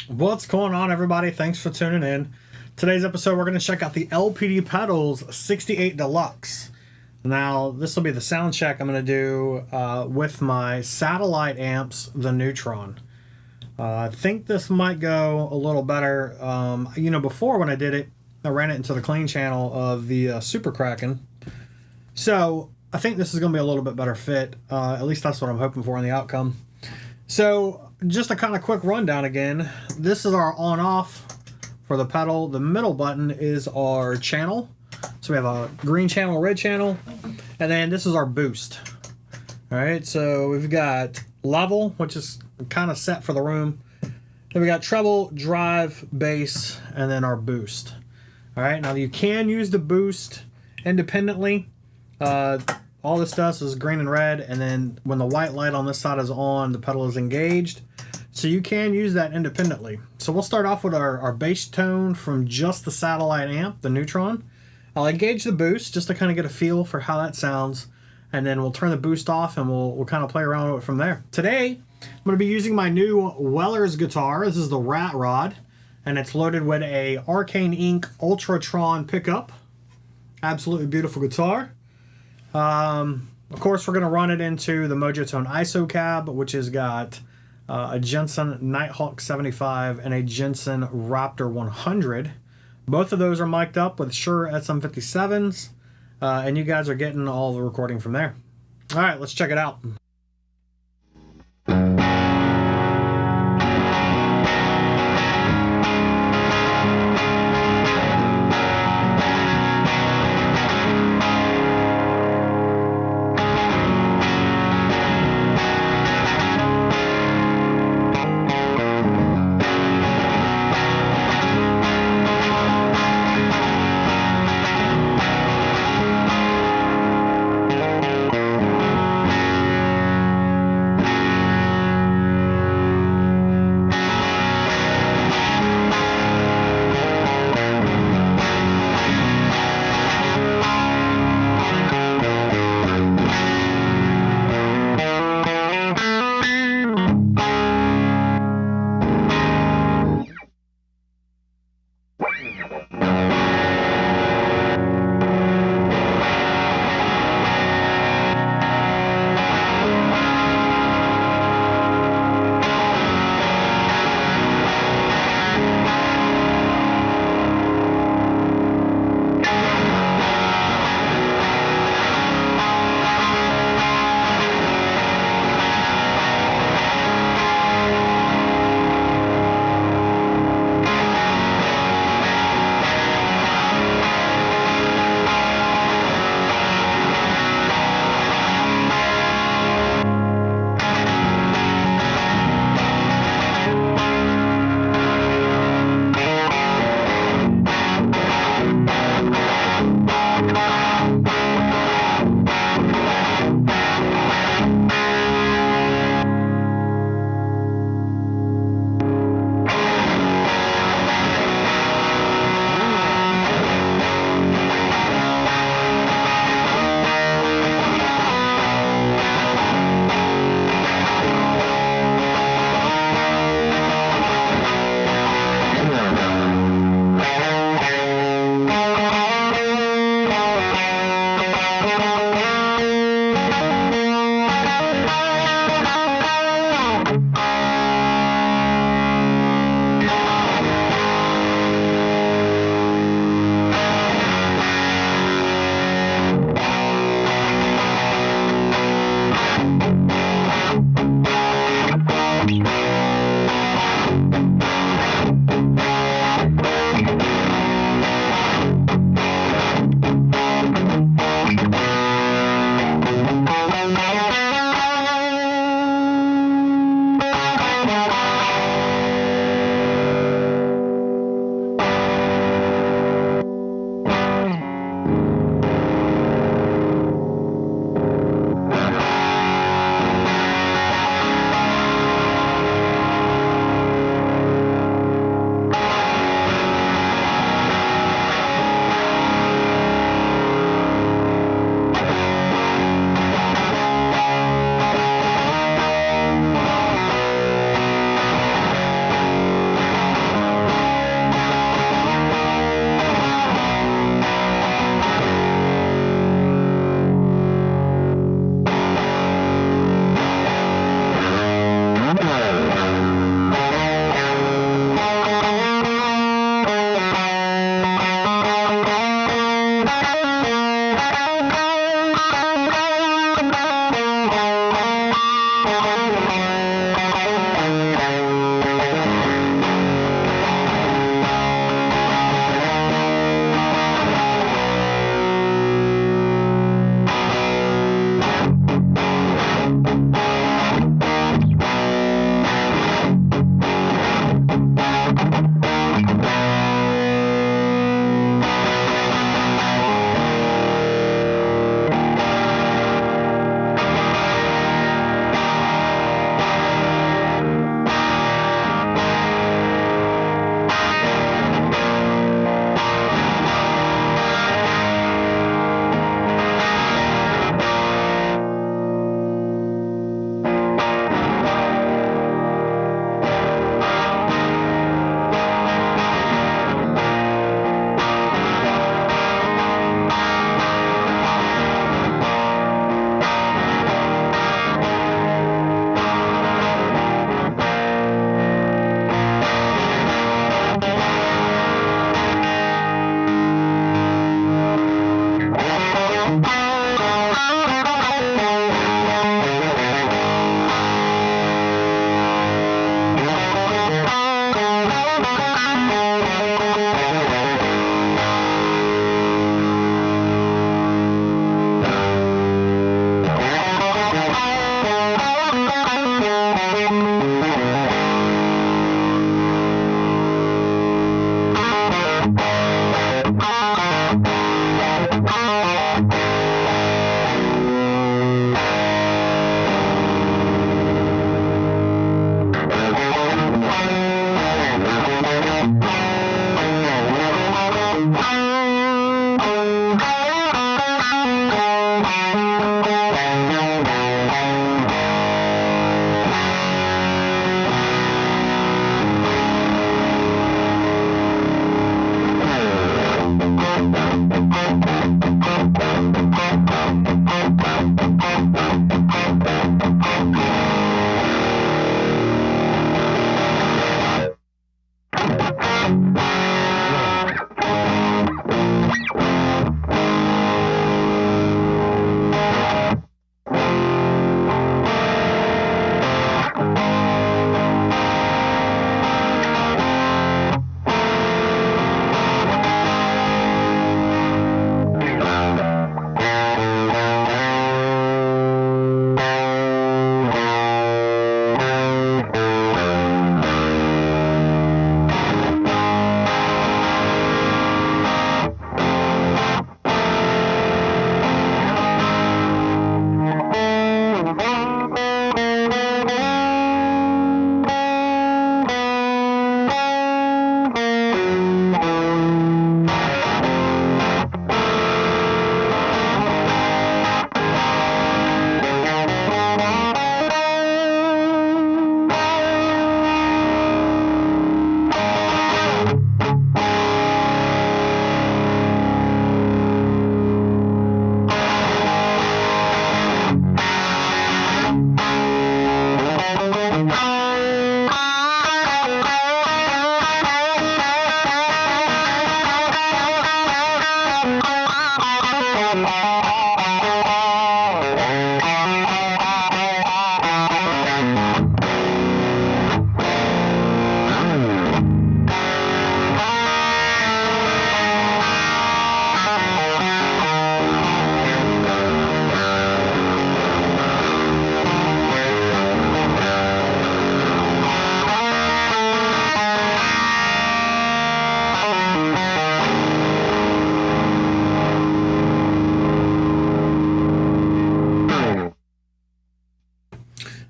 What's going on, everybody? Thanks for tuning in. Today's episode, we're going to check out the LPD Pedals 68 Deluxe. Now, this will be the sound check I'm going to do with my satellite amps, the Neutron. I think this might go a little better. Before when I did it, I ran it into the clean channel of the Super Kraken. So, I think this is going to be a little bit better fit. At least that's what I'm hoping for in the outcome. So, just a kind of quick rundown again. This is our on-off for the pedal. The middle button is our channel. So we have a green channel, red channel, and then this is our boost. All right, so we've got level, which is kind of set for the room. Then we got treble, drive, bass, and then our boost. All right, now you can use the boost independently. All this does is green and red, and then when the white light on this side is on, the pedal is engaged. So you can use that independently. So we'll start off with our bass tone from just the satellite amp, the Neutron. I'll engage the boost just to kind of get a feel for how that sounds, and then we'll turn the boost off and we'll kind of play around with it from there. Today, I'm going to be using my new Weller's guitar. This is the Rat Rod, and it's loaded with a Arcane Inc. Ultratron pickup. Absolutely beautiful guitar. Of course, we're going to run it into the Mojotone ISO cab, which has got a Jensen Nighthawk 75 and a Jensen Raptor 100. Both of those are mic'd up with Shure SM57s, and you guys are getting all the recording from there. All right, let's check it out.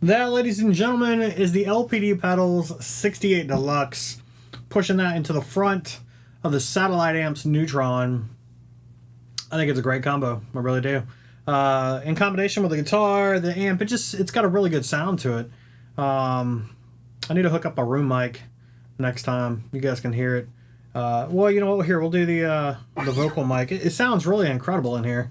That, ladies and gentlemen, is the LPD Pedals 68 Deluxe. Pushing that into the front of the Satellite amps Neutron. I think it's a great combo. I really do. In combination with the guitar, the amp, it's got a really good sound to it. I need to hook up a room mic next time. You guys can hear it. Well, you know what? Here, we'll do the vocal mic. It sounds really incredible in here.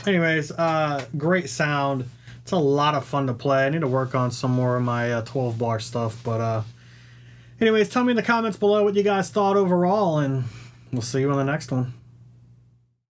Anyways, great sound. It's a lot of fun to play. I need to work on some more of my 12 bar stuff. But anyways, tell me in the comments below what you guys thought overall, and we'll see you on the next one.